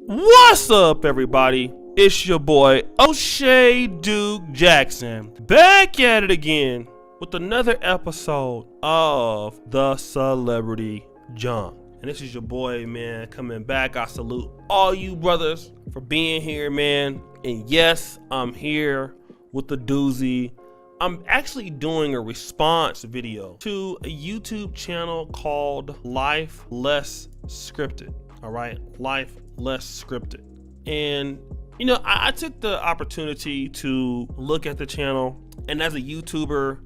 What's up, everybody? It's your boy O'Shea Duke Jackson, back at it again with another episode of The Celebrity Junk. And this is your boy, man, coming back. I salute all you brothers for being here, man. And yes, I'm here with the doozy. I'm actually doing a response video to a YouTube channel called Life Less Scripted. All right, Life Less Scripted. And you know, I took the opportunity to look at the channel, and as a YouTuber,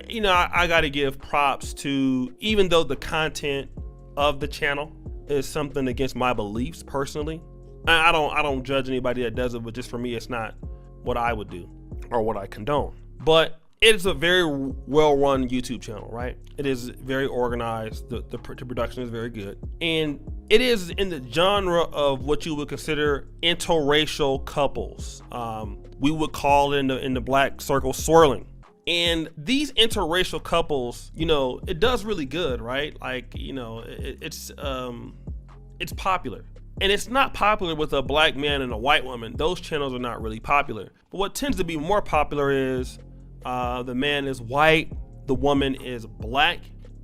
you know, I got to give props to, even though the content of the channel is something against my beliefs personally. I don't judge anybody that does it, but just for me, it's not what I would do or what I condone. But it's a very well-run YouTube channel, right? It is very organized. The production is very good, and it is in the genre of what you would consider interracial couples. We would call it in the black circle swirling. And these interracial couples, you know, it does really good, right? Like, you know, it's popular. And it's not popular with a black man and a white woman. Those channels are not really popular. But what tends to be more popular is the man is white, the woman is black.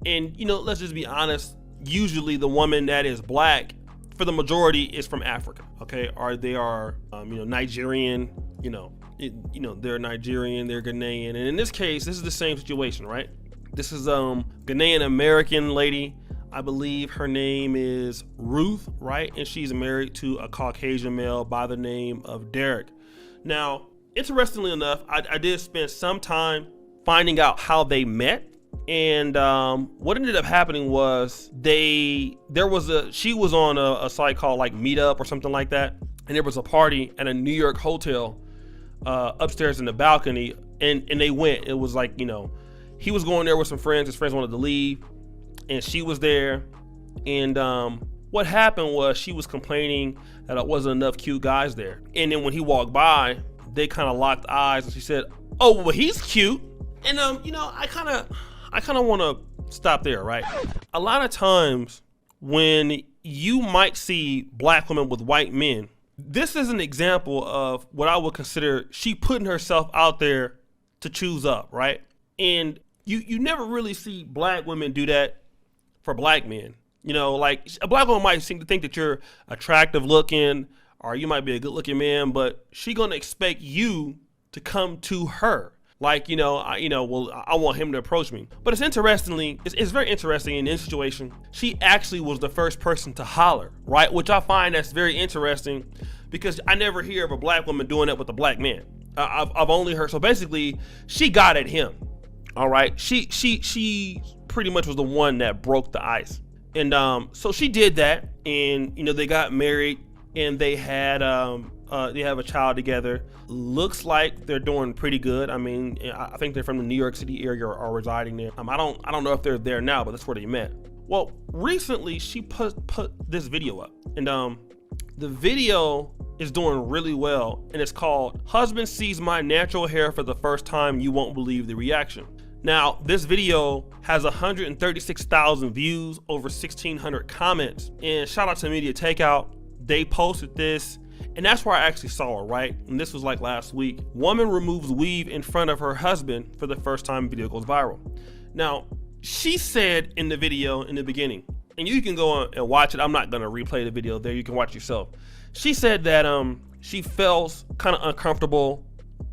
And, you know, let's just be honest, usually the woman that is black, for the majority, is from Africa, okay? Or they are, you know, Nigerian, they're Nigerian, they're Ghanaian. And in this case, this is the same situation, right? This is Ghanaian American lady. I believe her name is Ruth, right? And she's married to a Caucasian male by the name of Derek. Now, interestingly enough, I did spend some time finding out how they met. And what ended up happening was she was on a site called like Meetup or something like that. And there was a party at a New York hotel upstairs in the balcony, and they went. It was like, you know, he was going there with some friends. His friends wanted to leave, and she was there. And what happened was she was complaining that there wasn't enough cute guys there. And then when he walked by, they kind of locked eyes, and she said, "Oh, well, he's cute." And you know, I kind of want to stop there, right? A lot of times when you might see black women with white men, this is an example of what I would consider she putting herself out there to choose up, right? And you never really see black women do that for black men. You know, like a black woman might seem to think that you're attractive looking, or you might be a good looking man, but she gonna expect you to come to her. Like, well, I want him to approach me. But it's very interesting in this situation. She actually was the first person to holler, right? Which I find that's very interesting, because I never hear of a black woman doing that with a black man. I've only heard, so basically she got at him, all right? She pretty much was the one that broke the ice. And so she did that, and, you know, they got married, and they had, they have a child together. Looks like they're doing pretty good. I mean, I think they're from the New York City area or residing there. I don't know if they're there now, but that's where they met. Well, recently she put this video up, and the video is doing really well, and it's called "Husband Sees My Natural Hair for the First Time, You Won't Believe the Reaction." Now, this video has 136,000 views, over 1,600 comments, and shout out to Media Takeout. They posted this, and that's where I actually saw it, right? And this was like last week. Woman removes weave in front of her husband for the first time. Video goes viral. Now, she said in the video in the beginning, and you can go on and watch it. I'm not gonna replay the video there. You can watch yourself. She said that she felt kind of uncomfortable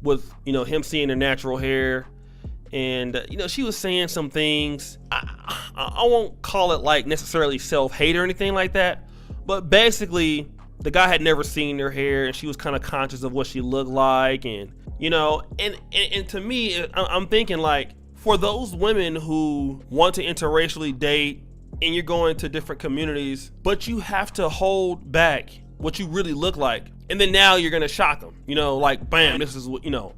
with, you know, him seeing her natural hair. And, you know, she was saying some things. I won't call it like necessarily self-hate or anything like that. But basically, the guy had never seen her hair, and she was kind of conscious of what she looked like. And, you know, and to me, I'm thinking like, for those women who want to interracially date, and you're going to different communities, but you have to hold back what you really look like. And then now you're going to shock them, you know, like, bam, this is what, you know.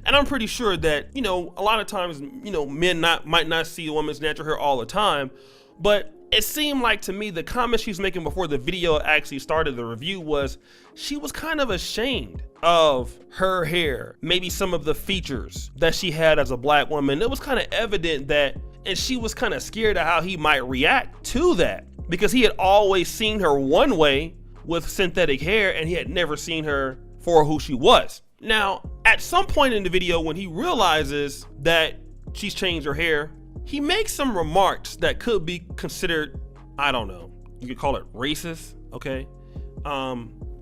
And I'm pretty sure that, you know, a lot of times, you know, men might not see a woman's natural hair all the time, but it seemed like to me the comment she was making before the video actually started, the review, was she was kind of ashamed of her hair, maybe some of the features that she had as a black woman. It was kind of evident that, and she was kind of scared of how he might react to that, because he had always seen her one way with synthetic hair and he had never seen her for who she was. Now, at some point in the video, when he realizes that she's changed her hair, he makes some remarks that could be considered, I don't know, you could call it racist, okay?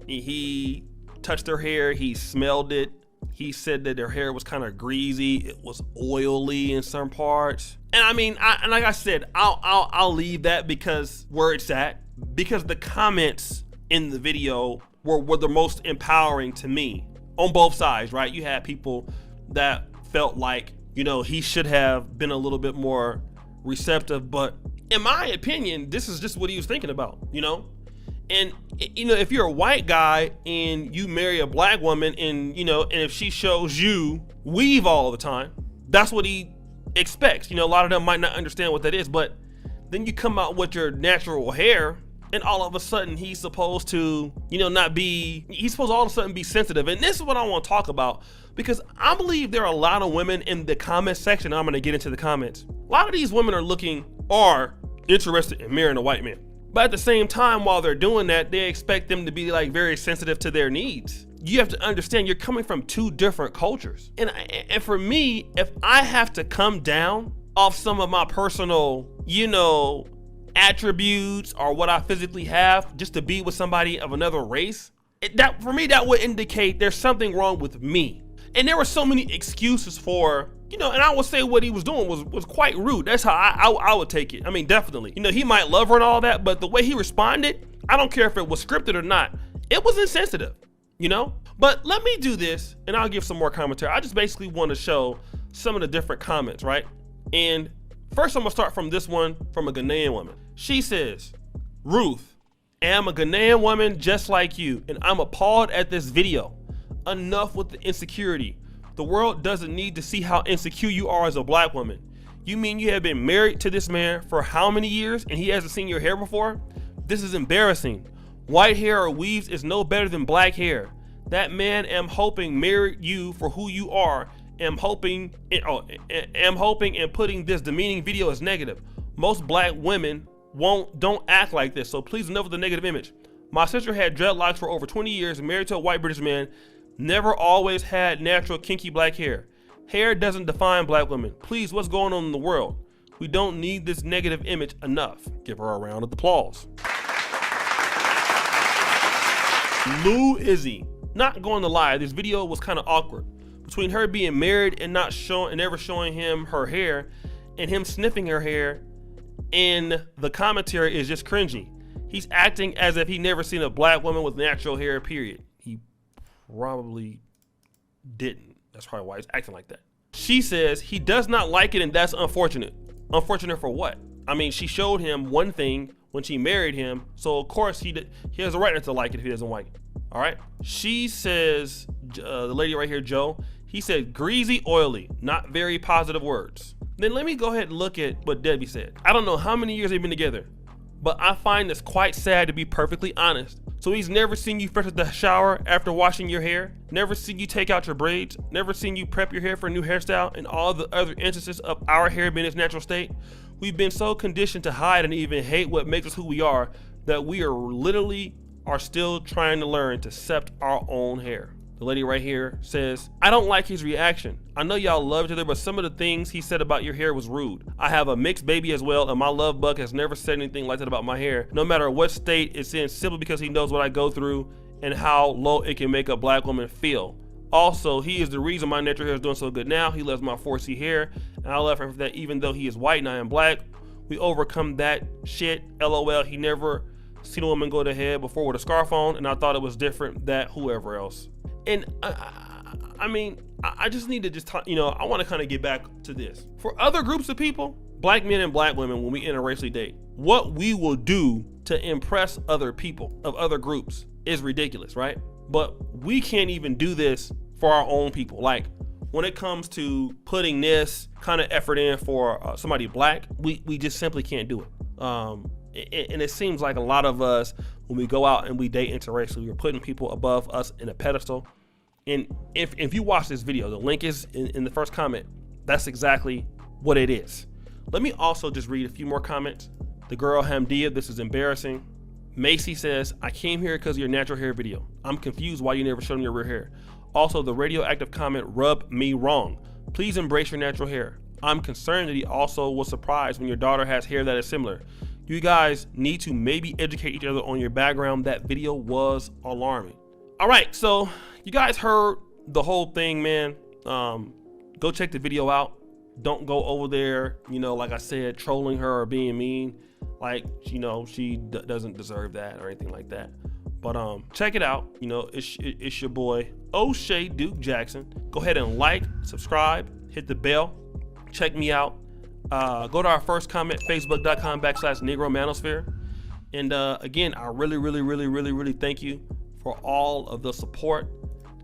He touched her hair, he smelled it. He said that her hair was kind of greasy, it was oily in some parts. And I mean, like I said, I'll leave that because where it's at, because the comments in the video were the most empowering to me on both sides, right? You had people that felt like, you know, he should have been a little bit more receptive, but in my opinion, this is just what he was thinking about, you know? And, you know, if you're a white guy and you marry a black woman and, you know, and if she shows you weave all the time, that's what he expects. You know, a lot of them might not understand what that is, but then you come out with your natural hair and all of a sudden he's supposed to, you know, he's supposed to all of a sudden be sensitive. And this is what I want to talk about, because I believe there are a lot of women in the comment section. I'm going to get into the comments. A lot of these women are interested in marrying a white man. But at the same time, while they're doing that, they expect them to be like very sensitive to their needs. You have to understand you're coming from two different cultures. And for me, if I have to come down off some of my personal, you know, attributes or what I physically have just to be with somebody of another race, for me, that would indicate there's something wrong with me. And there were so many excuses for, you know, and I would say what he was doing was quite rude. That's how I would take it. I mean, definitely. You know, he might love her and all that, but the way he responded, I don't care if it was scripted or not, it was insensitive, you know? But let me do this, and I'll give some more commentary. I just basically want to show some of the different comments, right? And first I'm gonna start from this one from a Ghanaian woman. She says, Ruth, I'm a Ghanaian woman just like you, and I'm appalled at this video. Enough with the insecurity. The world doesn't need to see how insecure you are as a black woman. You mean you have been married to this man for how many years and he hasn't seen your hair before? This is embarrassing. White hair or weaves is no better than black hair. That man am hoping married you for who you are. Am hoping and putting this demeaning video as negative. Most black women don't act like this, so please enough with the negative image. My sister had dreadlocks for over 20 years, married to a white British man. Never always had natural kinky black hair. Hair doesn't define black women. Please, what's going on in the world? We don't need this negative image enough. Give her a round of applause. Lou Izzy. Not going to lie, this video was kind of awkward. Between her being married and never showing him her hair, and him sniffing her hair, and the commentary is just cringy. He's acting as if he never seen a black woman with natural hair, period. He probably didn't. That's probably why he's acting like that. She says he does not like it and that's unfortunate. Unfortunate for what? I mean, she showed him one thing when she married him, so of course he has a right not to like it if he doesn't like it. All right. She says, the lady right here, Joe, he said greasy, oily, not very positive words. Then let me go ahead and look at what Debbie said. I don't know how many years they've been together, but I find this quite sad to be perfectly honest. So he's never seen you fresh at the shower after washing your hair, never seen you take out your braids, never seen you prep your hair for a new hairstyle, and all the other instances of our hair being its natural state. We've been so conditioned to hide and even hate what makes us who we are that we are still trying to learn to accept our own hair. The lady right here says, I don't like his reaction. I know y'all love each other, but some of the things he said about your hair was rude. I have a mixed baby as well, and my love bug has never said anything like that about my hair, no matter what state it's in, simply because he knows what I go through and how low it can make a black woman feel. Also, he is the reason my natural hair is doing so good now. He loves my 4C hair, and I love him for that even though he is white and I am black. We overcome that shit, LOL. He never seen a woman go to head before with a scarf on, and I thought it was different than whoever else. And I mean, I just need to just talk, you know, I want to kind of get back to this. For other groups of people, black men and black women, when we interracially date, what we will do to impress other people of other groups is ridiculous, right? But we can't even do this for our own people. Like when it comes to putting this kind of effort in for somebody black, we just simply can't do it. And it seems like a lot of us, when we go out and we date interracially, we're putting people above us in a pedestal. And if you watch this video, the link is in the first comment. That's exactly what it is. Let me also just read a few more comments. The girl Hamdia, this is embarrassing. Macy says, I came here because of your natural hair video. I'm confused why you never showed me your real hair. Also, the radioactive comment rubbed me wrong. Please embrace your natural hair. I'm concerned that he also was surprised when your daughter has hair that is similar. You guys need to maybe educate each other on your background. That video was alarming. All right, so you guys heard the whole thing, man. Go check the video out. Don't go over there, you know, like I said, trolling her or being mean. Like, you know, she doesn't deserve that or anything like that. But check it out. You know, it's your boy O'Shea Duke Jackson. Go ahead and like, subscribe, hit the bell. Check me out. Go to our first comment, facebook.com/Negro Manosphere. And again, I really thank you for all of the support.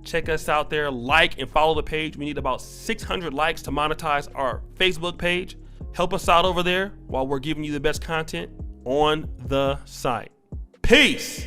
Check us out there, like and follow the page. We need about 600 likes to monetize our Facebook page. Help us out over there while we're giving you the best content on the site. Peace.